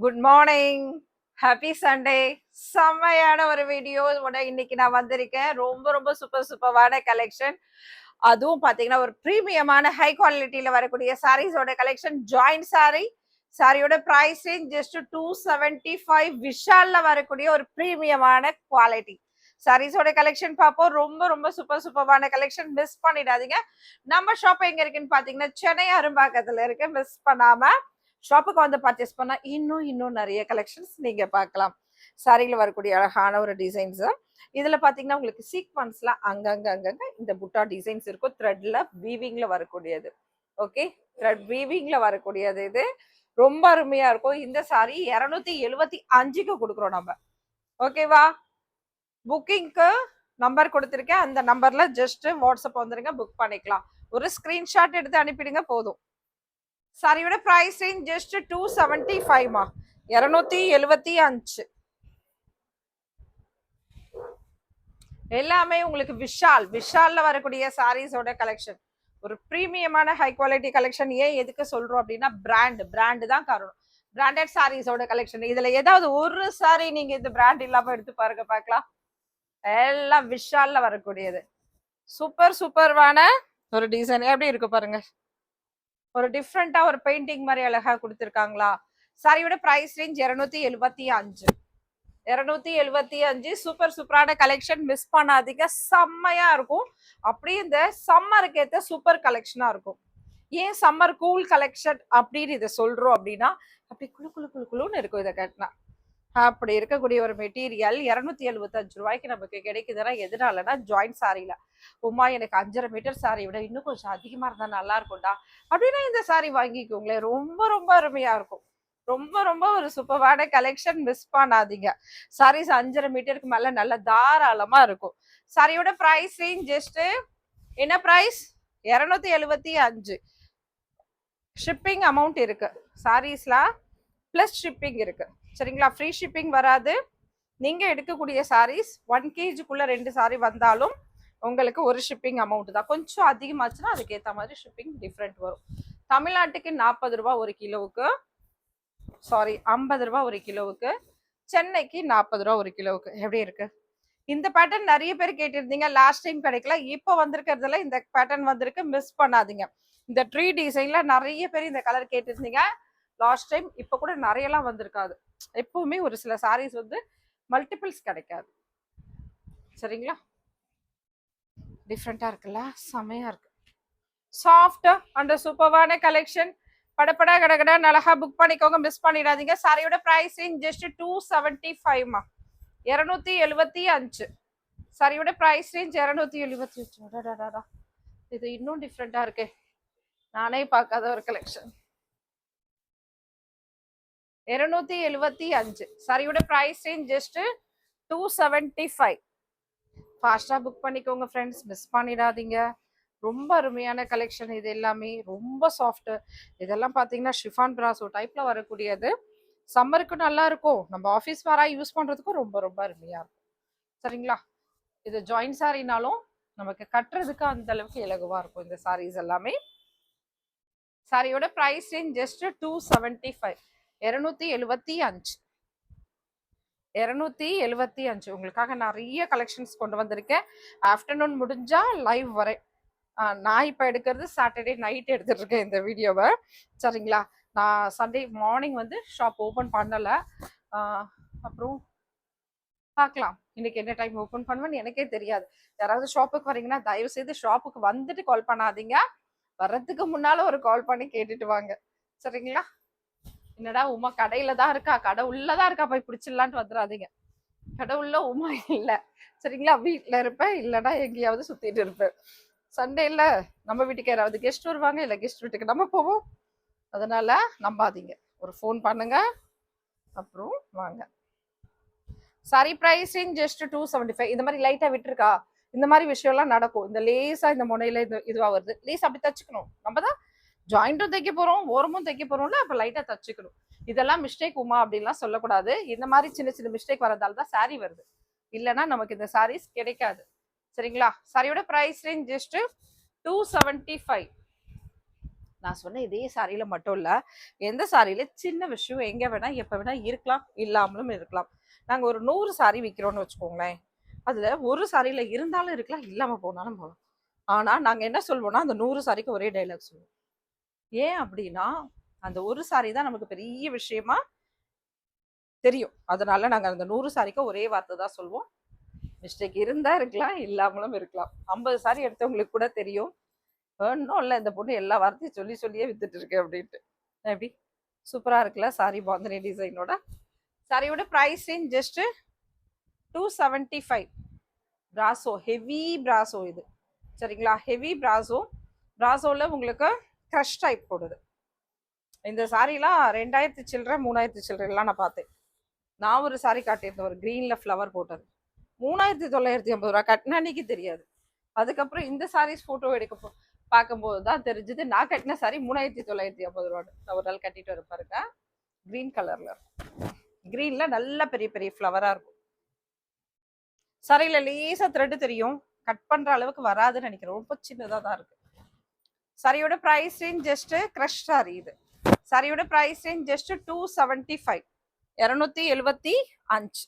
Good morning. Happy Sunday. செம்மையான ஒரு video இன்னைக்கு நான் வந்திருக்கேன். ரொம்ப ரொம்ப சூப்பரான கலெக்ஷன். அதுவும் பாத்தீங்கன்னா ஒரு பிரீமியமான ஹை குவாலிட்டியில வரக்கூடிய சாரீஸோட கலெக்ஷன். Joint sorry. சாரியோட பிரைஸ் ஜஸ்ட் 275. விஷால்ல வரக்கூடிய ஒரு பிரீமியமான குவாலிட்டி சாரீஸோட கலெக்ஷன் பார்ப்போம். ரொம்ப ரொம்ப சூப்பரான கலெக்ஷன். மிஸ் பண்ணிடாதீங்க. நம்ம ஷாப் எங்க இருக்குன்னு பாத்தீங்கன்னா சென்னை அரும்பாக்கத்துல இருக்கு. மிஸ் பண்ணாம ஷாப்புக்கு வந்து பர்ச்சேஸ் பண்ணா இன்னும் நிறைய கலெக்ஷன்ஸ் நீங்க பார்க்கலாம். சாரியில வரக்கூடிய அழகான ஒரு டிசைன்ஸ். இதுல பாத்தீங்கன்னா உங்களுக்கு சீக்வன்ஸ்ல அங்கங்க இந்த புட்டா டிசைன்ஸ் இருக்கும். த்ரெட்ல வீவிங்ல வரக்கூடியது. ஓகே, த்ரெட் வீவிங்ல வரக்கூடியது. இது ரொம்ப அருமையா இருக்கும். இந்த சாரி 275க்கு கொடுக்குறோம் நம்ம. ஓகேவா? புக்கிங்க்கு நம்பர் கொடுத்துருக்கேன். அந்த நம்பர்ல ஜஸ்ட் வாட்ஸ்அப் வந்துருங்க, புக் பண்ணிக்கலாம். ஒரு ஸ்கிரீன்ஷாட் எடுத்து அனுப்பிடுங்க போதும். சாரியோட பிரைஸ் ரேஞ்ச் ஜஸ்ட் 275மா, 275. எல்லாமே உங்களுக்கு விஷால்ல வரக்கூடிய சாரீஸோட கலெக்ஷன். ஒரு பிரீமியமான ஹை குவாலிட்டி கலெக்ஷன். ஏன் எதுக்கு சொல்றோம் அப்படின்னா பிராண்ட் தான் காரணம். பிராண்டட் சாரீஸோட கலெக்ஷன். இதுல ஏதாவது ஒரு சாரி நீங்க இந்த பிராண்ட் இல்லாம எடுத்து பாருங்க பார்க்கலாம். எல்லாம் விஷால்ல வரக்கூடியது. சூப்பரான ஒரு டிசைன். எப்படி இருக்கு பாருங்க. ஒரு டிஃப்ரெண்டா ஒரு பெயிண்டிங் மாதிரி அழகா கொடுத்துருக்காங்களா. சாரியோட பிரைஸ் ரேஞ்ச் 275. 275 சூப்பரான கலெக்ஷன். மிஸ் பண்ணாதீங்க. செம்மையா இருக்கும். அப்படியே இந்த சம்மருக்கு ஏற்ற சூப்பர் கலெக்ஷனா இருக்கும். ஏன் சம்மர் கூல் கலெக்ஷன் அப்படின்னு இதை சொல்றோம் அப்படின்னா அப்படி குழுன்னு இருக்கும் இதை கட்டினா. அப்படி இருக்கக்கூடிய ஒரு மெட்டீரியல் 275 ரூபாய்க்கு நமக்கு கிடைக்குதுன்னா எதனாலனா ஜாயிண்ட் சாரியில. உமா எனக்கு 5.5 மீட்டர் சாரி விட இன்னும் கொஞ்சம் அதிகமா இருந்தா நல்லா இருக்கும்டா அப்படின்னா இந்த சாரி வாங்கிக்கோங்களேன். ரொம்ப அருமையா இருக்கும். ரொம்ப ஒரு சூப்பரான கலெக்ஷன். மிஸ் பண்ணாதீங்க. சாரீஸ் 5.5 மீட்டருக்கு மேல நல்ல தாராளமா இருக்கும். சாரியோட பிரைஸ் ரேஞ்ச் ஜஸ்ட் என்ன பிரைஸ்? 275. ஷிப்பிங் அமௌண்ட் இருக்கு சாரீஸ்ல, பிளஸ் ஷிப்பிங் இருக்கு. சரிங்களா? ஃப்ரீ ஷிப்பிங் வராது. நீங்க எடுக்கக்கூடிய சாரீஸ் 1 kgக்குள்ள 2 சாரி வந்தாலும் உங்களுக்கு ஒரு ஷிப்பிங் அமௌண்ட் தான். கொஞ்சம் அதிகமாச்சுன்னா அதுக்கேற்ற மாதிரி ஷிப்பிங் டிஃப்ரெண்ட் வரும். தமிழ்நாட்டுக்கு 40 ரூபாய் ஒரு கிலோவுக்கு, சாரி 50 ரூபாய் ஒரு கிலோவுக்கு. சென்னைக்கு 40 ரூபாய் ஒரு கிலோவுக்கு. எப்படி இருக்கு? இந்த பேட்டர்ன் நிறைய பேர் கேட்டிருந்தீங்க. லாஸ்ட் டைம் கிடைக்கல, இப்போ வந்திருக்கிறதுல இந்த பேட்டர்ன் வந்திருக்கு. மிஸ் பண்ணாதீங்க. இந்த ட்ரீ டிசைன்ல நிறைய பேர் இந்த கலர் கேட்டிருந்தீங்க லாஸ்ட் டைம். இப்போ கூட நிறையலாம் வந்திருக்காது. எப்பவுமே ஒரு சில சாரீஸ் வந்து மல்டிபிள்ஸ் கிடைக்காது. சரிங்களா? டிஃப்ரெண்டா இருக்குல்ல, செமையா இருக்கு. சாஃப்ட் அண்ட் சூப்பரான கலெக்ஷன். படப்படா கடகடா அழகா புக் பண்ணிக்கோங்க. மிஸ் பண்ணிடாதீங்க. சாரியோட பிரைஸ் ஜஸ்ட் 275மா, 275. சாரியோட பிரைஸ் ரேஞ்ச் 275. இது இன்னும் டிஃப்ரெண்டா இருக்கு. நானே பார்க்காத ஒரு கலெக்ஷன். 275. சாரியோட பிரைஸ் ரேஞ்ச் ஜஸ்ட் 275. ஃபாஸ்டா புக் பண்ணிக்கோங்க ஃப்ரெண்ட்ஸ். மிஸ் பண்ணிடாதீங்க. ரொம்ப அருமையான கலெக்ஷன். இது எல்லாமே ரொம்ப சாஃப்ட். இதெல்லாம் பார்த்தீங்கன்னா ஷிஃபான் பிராசோ டைப்ல வரக்கூடியது. சம்மருக்கு நல்லா இருக்கும். நம்ம ஆஃபீஸ் வேரா யூஸ் பண்றதுக்கும் ரொம்ப அருமையா இருக்கும். சரிங்களா? இது ஜாயிண்ட் சாரினாலும் நமக்கு கட்டுறதுக்கு அந்த அளவுக்கு இலகுவா இருக்கும் இந்த சாரீஸ் எல்லாமே. சாரியோட பிரைஸ் ரேஞ்ச் ஜஸ்ட் 275. 275. 275. உங்களுக்காக நிறைய கலெக்ஷன்ஸ் கொண்டு வந்திருக்கேன். ஆஃப்டர்நூன் முடிஞ்சா லைவ் வரேன். நான் இப்போ எடுக்கிறது சாட்டர்டே நைட் எடுத்துட்டு இருக்கேன் இந்த வீடியோவை. சரிங்களா? நான் சண்டே மார்னிங் வந்து ஷாப் ஓப்பன் பண்ணலை. அப்புறம் பார்க்கலாம் இன்னைக்கு என்ன டைம் ஓப்பன் பண்ணுவேன்னு எனக்கே தெரியாது. யாராவது ஷாப்புக்கு வரீங்கன்னா தயவு செய்து ஷாப்புக்கு வந்துட்டு கால் பண்ணாதீங்க. வர்றதுக்கு முன்னால ஒரு கால் பண்ணி கேட்டுட்டு வாங்க. சரிங்களா? என்னடா உமா கடையில தான் இருக்கா, கடை உள்ளதான் இருக்கா, போய் பிடிச்சிடலான்ட்டு வந்துடாதீங்க. கடை உள்ள உமா இல்லை. சரிங்களா? வீட்டுல இருப்பேன், இல்லைன்னா எங்கேயாவது சுத்திட்டு இருப்பேன். சண்டே இல்ல, நம்ம வீட்டுக்கு யாராவது கெஸ்ட் வருவாங்க, இல்ல கெஸ்ட் வீட்டுக்கு நம்ம போவோம். அதனால நம்பாதீங்க. ஒரு ஃபோன் பண்ணுங்க, அப்புறம் வாங்க. Sari price just 275. இந்த மாதிரி லைட்டா விட்டுருக்கா, இந்த மாதிரி விஷயம்லாம் நடக்கும். இந்த லேசா இந்த முனையில இதுவா வருது. லேஸ் அப்படி தச்சுக்கணும். நம்ம தான் ஜாயிண்ட்டும் தைக்க போறோம், ஓரமும் தைக்க போறோம்ல, அப்ப லைட்டா தச்சுக்கணும். இதெல்லாம் மிஸ்டேக் உமா அப்படின்லாம் சொல்லக்கூடாது. இந்த மாதிரி சின்ன மிஸ்டேக் வரதால தான் சாரி வருது. இல்லைன்னா நமக்கு இந்த சாரீஸ் கிடைக்காது. சரிங்களா? சாரியோட பிரைஸ் ரேஞ்ச் ஜஸ்ட் 275. நான் சொன்ன இதே சாரியில மட்டும் இல்ல, எந்த சாரியில சின்ன விஷயம் எங்க வேணா எப்ப வேணா இருக்கலாம், இல்லாமலும் இருக்கலாம். நாங்க ஒரு 100 சாரி விக்கிறோம்னு வச்சுக்கோங்களேன். அதுல ஒரு சாரியில இருந்தாலும் இருக்கலாம், இல்லாம போனாலும் போகலாம். ஆனா நாங்க என்ன சொல்வோம்னா, அந்த 100 சாரிக்கு ஒரே டயலாக் சொல்லுவோம். ஏன் அப்படின்னா, அந்த ஒரு சாரி தான் நமக்கு பெரிய விஷயமா தெரியும். அதனால நாங்க அந்த 100 சாரிக்கு ஒரே வார்த்தை தான் சொல்வோம். மிஸ்டேக் இருந்தா இருக்கலாம், இல்லாமலும் இருக்கலாம். 50 சாரி எடுத்தவங்களுக்கு கூட தெரியும். ஒன்றும் இல்லை, இந்த பொண்ணு எல்லா வார்த்தையும் சொல்லி சொல்லியே வித்துட்டு இருக்கு அப்படின்ட்டு. எப்படி சூப்பரா இருக்குல்ல சாரி, பாந்தனி டிசைனோட. சாரியோட price range just 275. Brasso, heavy brasso இது, சரிங்களா? Heavy brasso. பிராசோல உங்களுக்கு க்ரஷ் டைப் போடுது. இந்த சாரிலாம் 2000 சில்லற 3000 சில்லறைலாம் நான் பார்த்தேன். நான் ஒரு சாரி காட்டியிருந்தேன், ஒரு கிரீன்ல ஃப்ளவர் போட்டது, 3950 ரூபா. கட்டின அன்னைக்கு தெரியாது. அதுக்கப்புறம் இந்த சாரீஸ் போட்டோ எடுக்க பார்க்கும்போது தான் தெரிஞ்சது, நான் கட்டின சாரி 3950 ரூபான்னு. நான் ஒரு நாள் கட்டிட்டு வர பாருங்க, கிரீன் கலர்ல. கிரீன்ல நல்ல பெரிய பெரிய ஃப்ளவரா இருக்கும். சாரியில லேசா த்ரெட் தெரியும், கட் பண்ற அளவுக்கு வராதுன்னு நினைக்கிறேன், ரொம்ப சின்னதா தான் இருக்கு. சாரியோட price range just crush sari இது. சாரியோட பிரைஸ் ரேஞ்ச் ஜஸ்ட் 275, 275.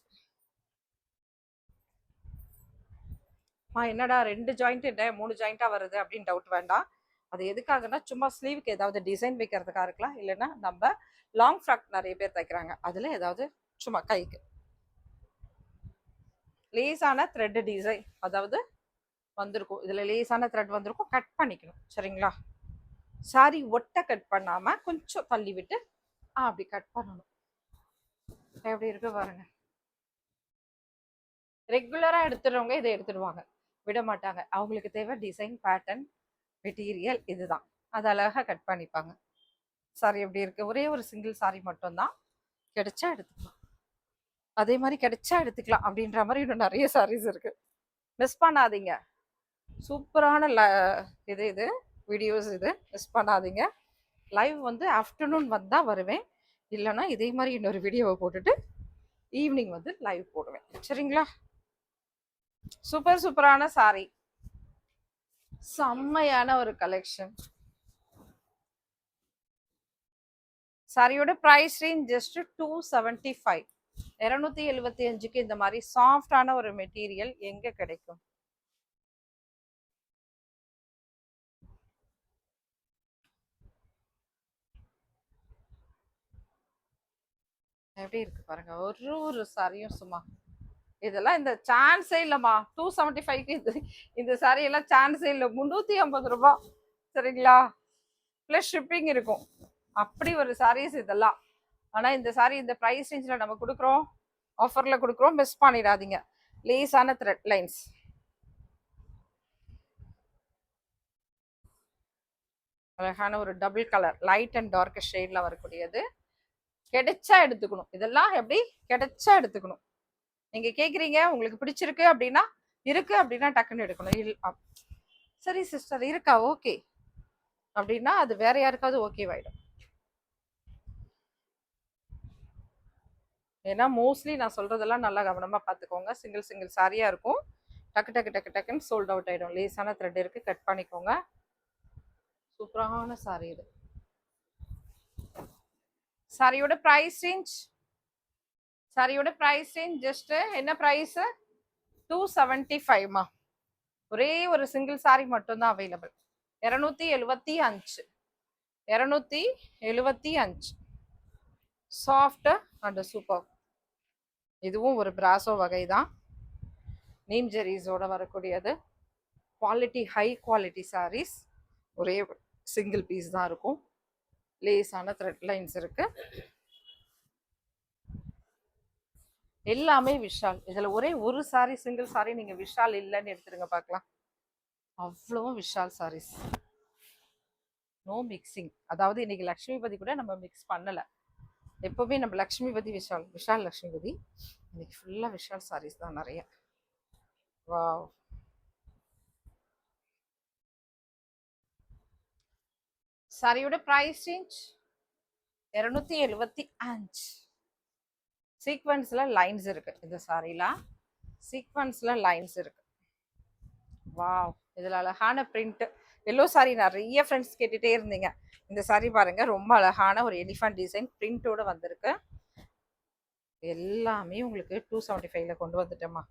என்னடா 2 ஜாயிண்ட் என்ன 3 ஜாயிண்டா வருது அப்படின்னு டவுட் வேண்டாம். அது எதுக்காகனா, சும்மா ஸ்லீவுக்கு ஏதாவது டிசைன் வைக்கிறதுக்காக இருக்கலாம், இல்லைன்னா நம்ம லாங் ஃப்ராக் நிறைய பேர் தைக்கிறாங்க, அதுல ஏதாவது சும்மா கைக்கு லேசான த்ரெட் டிசைன் அதாவது வந்திருக்கும். இதுல லேசான த்ரெட் வந்திருக்கும், கட் பண்ணிக்கணும், சரிங்களா? சாரி ஒட்ட கட் பண்ணாம கொஞ்சம் தள்ளி விட்டு அப்படி கட் பண்ணணும். எப்படி இருக்கு பாருங்க. ரெகுலரா எடுத்துறவங்க இதை எடுத்துடுவாங்க, விட மாட்டாங்க. அவங்களுக்கு தேவை டிசைன், பேட்டர்ன், மெட்டீரியல், இதுதான். அது அழகா கட் பண்ணிப்பாங்க. சாரி எப்படி இருக்கு? ஒரே ஒரு சிங்கிள் சாரி மட்டும்தான், கிடைச்சா எடுத்துக்கலாம், அதே மாதிரி கிடைச்சா எடுத்துக்கலாம் அப்படின்ற மாதிரி இன்னும் நிறைய சாரீஸ் இருக்கு. மிஸ் பண்ணாதீங்க. சூப்பரான இது வீடியோஸ், இது மிஸ் பண்ணாதீங்க. லைவ் வந்து ஆஃப்டர்நூன் வந்தா வருவேன், இல்லைன்னா இதே மாதிரி இன்னொரு வீடியோவை போட்டுட்டு ஈவினிங் வந்து லைவ் போடுவேன், சரிங்களா? சூப்பர் சூப்பரான சாரி, செம்மையான ஒரு கலெக்ஷன். சாரியோட பிரைஸ் ரேஞ்ச் ஜஸ்ட் 275, 275க்கு இந்த மாதிரி சாஃப்டான ஒரு மெட்டீரியல் எங்க கிடைக்கும்? எப்படி இருக்கு பாருங்க, ஒரு ஒரு சாரியும் சும்மா. இதெல்லாம் இந்த சான்ஸே இல்லம்மா, 275க்கு இந்த சாரி எல்லாம் சான்ஸே இல்லை, 350 ரூபாய், சரிங்களா? பிளஸ் ஷிப்பிங் இருக்கும், அப்படி ஒரு சாரீஸ் இதெல்லாம். ஆனா இந்த சாரி இந்த பிரைஸ் ரேஞ்சில் நம்ம கொடுக்குறோம், ஆஃபர்ல கொடுக்குறோம், மிஸ் பண்ணிடாதீங்க. லேஸான த்ரெட் லைன்ஸ், அழகான ஒரு double colour, light and dark ஷேட்ல வரக்கூடியது. கிடைச்சா எடுத்துக்கணும், இதெல்லாம் எப்படி கிடைச்சா எடுத்துக்கணும். நீங்க கேக்குறீங்க, உங்களுக்கு பிடிச்சிருக்கு அப்படின்னா, இருக்கு அப்படின்னா டக்குன்னு எடுக்கணும். சரி சிஸ்டர் இருக்கா, ஓகே அப்படின்னா அது வேற யாருக்காவது ஓகேவாயிடும். ஏன்னா மோஸ்ட்லி நான் சொல்றதெல்லாம் நல்லா கவனமா பார்த்துக்கோங்க. சிங்கிள் சிங்கிள் சாரியா இருக்கும், டக்கு டக்கு டக்கு டக்குன்னு சோல்ட் அவுட் ஆயிடும். லேசான த்ரெட் இருக்கு, கட் பண்ணிக்கோங்க. சூப்பரான சாரி இது. சாரியோட பிரைஸ் ரேஞ்ச், சாரியோட பிரைஸ் ரேஞ்ச் ஜஸ்ட் என்ன பிரைஸ்? 275மா. ஒரே ஒரு சிங்கிள் சாரி மட்டும்தான் அவைலபிள். 275, 275. Soft and super. இதுவும் ஒரு பிராசோ வகை தான், நீம் ஜெரீஸோட வரக்கூடியது. Quality, high quality saris. ஒரே சிங்கிள் பீஸ் தான் இருக்கும், லேஸான த்ரெட் லைன்ஸ் இருக்கு, எல்லாமே விஷால். இதுல ஒரே ஒரு சாரி சிங்கிள் சாரி நீங்க விஷால் இல்லைன்னு எடுத்துருங்க பார்க்கலாம், அவ்வளவும் விஷால் சாரீஸ். No mixing. அதாவது இன்னைக்கு லக்ஷ்மிபதி கூட நம்ம மிக்ஸ் பண்ணல, எப்பவுமே நம்ம லக்ஷ்மிபதி விஷால், விஷால் லக்ஷ்மிபதி. இன்னைக்கு ஃபுல்லா விஷால் சாரீஸ் தான் நிறைய. வாவ். சாரியோட பிரைஸ் ரேஞ்ச் 275. சீக்வன்ஸ்ல லைன்ஸ் இருக்கு இந்த சாரில, சீக்வன்ஸ்ல லைன்ஸ் இருக்கு. வாவ். இதுல அழகான பிரிண்ட், எல்லோ சாரி நிறைய ஃப்ரெண்ட்ஸ் கேட்டுட்டே இருந்தீங்க. இந்த சாரி பாருங்க, ரொம்ப அழகான ஒரு எலிஃபண்ட் டிசைன் பிரிண்டோட வந்திருக்கு. எல்லாமே உங்களுக்கு 275ல கொண்டு வந்துட்டேம்மா.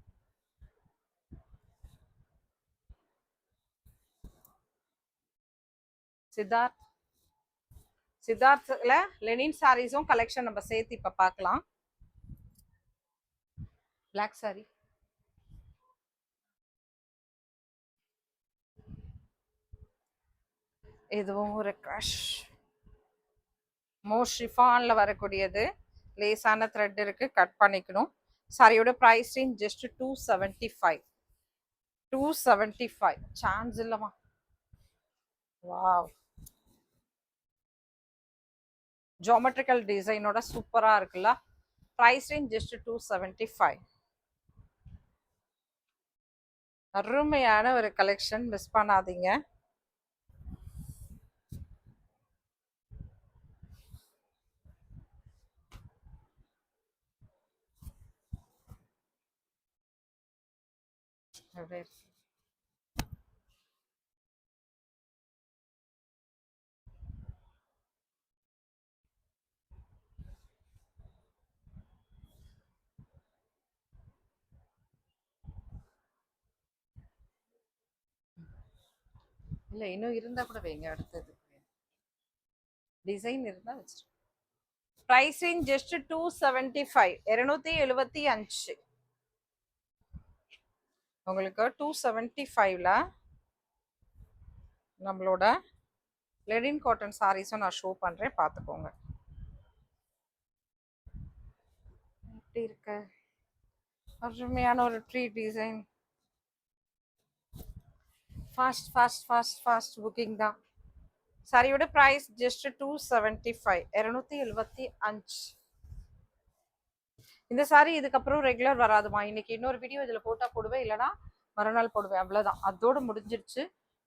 சித்தார்த்ல லெனின் சாரீஸும் கலெக்ஷன் நம்ம சேர்த்து இப்ப பார்க்கலாம். பிளாக் சாரி இதுவும் ஒரு க்ரஷ் ஷிஃபான்ல வரக்கூடியது. லேசான த்ரெட் இருக்கு, கட் பண்ணிக்கணும். சாரியோட பிரைஸ் ரேஞ்ச் ஜஸ்ட் 275. 275 சான்ஸ் இல்லமா. வாவ், ஜியோமெட்ரிக்கல் டிசைனோட சூப்பரா இருக்குல்ல. Price range just 275. அருமையான ஒரு கலெக்ஷன், மிஸ் பண்ணாதீங்க. இல்ல இன்னும் இருந்தா கூட வைங்க, அடுத்தது டிசைன் இருந்தா வச்சிருக்கேன். Price range just 275, 275. உங்களுக்கு 275ல நம்மளோட லெனின் காட்டன் சாரீஸும் நான் ஷோ பண்றேன், பார்த்துக்கோங்க. எப்படி இருக்கு, அருமையான ஒரு tree design. Fast fast fast fast booking தான். சாரியோட பிரைஸ் ஜஸ்ட் 275, 275. இந்த சாரி இதுக்கப்புறம் ரெகுலர் வராதுமா. இன்னைக்கு இன்னொரு வீடியோ இதில் போட்டால் போடுவேன், இல்லைனா மறுநாள் போடுவேன், அவ்வளோதான். அதோடு முடிஞ்சிருச்சு.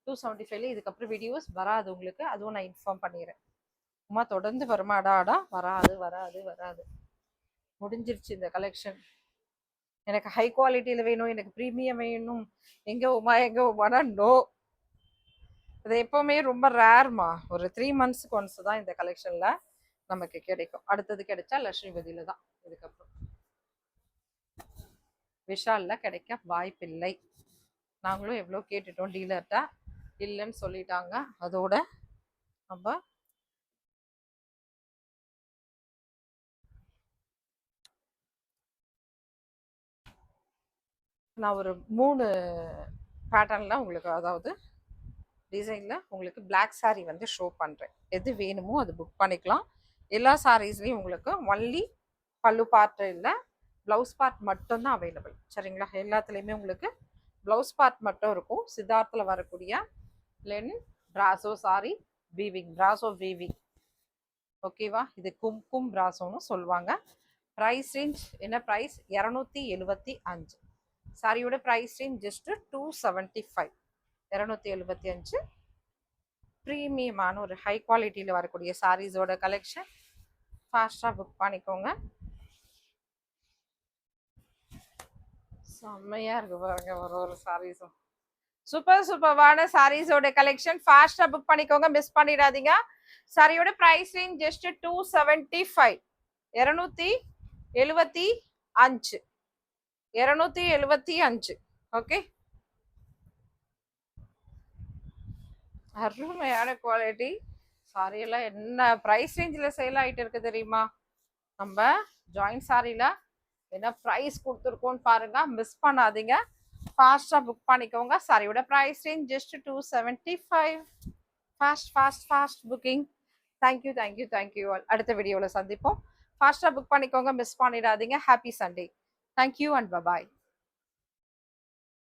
275ல இதுக்கப்புறம் வீடியோஸ் வராது உங்களுக்கு, அதுவும் நான் இன்ஃபார்ம் பண்ணிடுறேன். அம்மா தொடர்ந்து வருமாடாடா, வராது வராது வராது, முடிஞ்சிருச்சு இந்த கலெக்ஷன். எனக்கு ஹை குவாலிட்டியில் வேணும், எனக்கு ப்ரீமியம் வேணும், எங்கே உமானா நோ. அது எப்போவுமே ரொம்ப ரேர்மா. ஒரு 3 மந்த்ஸ்க்கு ஒன்ஸ் தான் இந்த கலெக்ஷனில் நமக்கு கிடைக்கும். அடுத்தது கிடைச்சா லட்சுமிபதியில் தான். இதுக்கப்புறம் விஷாலில் கிடைக்க வாய்ப்பில்லை. நாங்களும் எவ்வளோ கேட்டுட்டோம் டீலர்கிட்ட, இல்லைன்னு சொல்லிட்டாங்க. அதோட நம்ம நான் ஒரு 3 பேட்டர்னில் உங்களுக்கு, அதாவது டிசைனில் உங்களுக்கு பிளாக் சாரீ வந்து ஷோ பண்ணுறேன். எது வேணுமோ அது புக் பண்ணிக்கலாம். எல்லா சாரீஸ்லேயும் உங்களுக்கு ஒன்லி பல்லு பார்ட் இல்லை, ப்ளவுஸ் பார்ட் மட்டும்தான் அவைலபிள். சரிங்களா, எல்லாத்துலேயுமே உங்களுக்கு ப்ளவுஸ் பார்ட் மட்டும் இருக்கும். சித்தார்த்தில் வரக்கூடிய Lenin brasso sorry weaving, brasso weaving. ஓகேவா, இது கும்கும் பிராசோன்னு சொல்லுவாங்க. ப்ரைஸ் ரேஞ்ச் என்ன ப்ரைஸ், 275. சாரியோட ப்ரைஸ் ரேஞ்ச் ஜஸ்ட் 275, 275. ப்ரீமியமான ஒரு ஹை குவாலிட்டியில் வரக்கூடிய சாரீஸோட கலெக்ஷன். ஃபாஸ்ட்டாக புக் பண்ணிக்கோங்க. செம்மையாக இருக்கு பாருங்க, ஒரு சாரீஸும் சூப்பர் சூப்பர்வான சாரீஸோட கலெக்ஷன். ஃபாஸ்ட்டாக புக் பண்ணிக்கோங்க, மிஸ் பண்ணிடாதீங்க. சாரியோட ப்ரைஸ் ரேஞ்ச் ஜஸ்ட் 275, 275, 275. ஓகே, அருமையான குவாலிட்டி சாரியெல்லாம் என்ன ப்ரைஸ் ரேஞ்சில் சேல் ஆகிட்டு இருக்கு தெரியுமா? நம்ம ஜாயின்ட் சாரியில் என்ன ப்ரைஸ் கொடுத்துருக்கோன்னு பாருங்க, மிஸ் பண்ணாதீங்க. ஃபாஸ்ட்டாக புக் பண்ணிக்கோங்க. சாரியோட price range just 275. Fast fast fast booking. Thank you thank you thank you all. அடுத்த வீடியோவில் சந்திப்போம். ஃபாஸ்ட்டாக புக் பண்ணிக்கோங்க, மிஸ் பண்ணிடாதீங்க. Happy Sunday. Thank you and bye bye.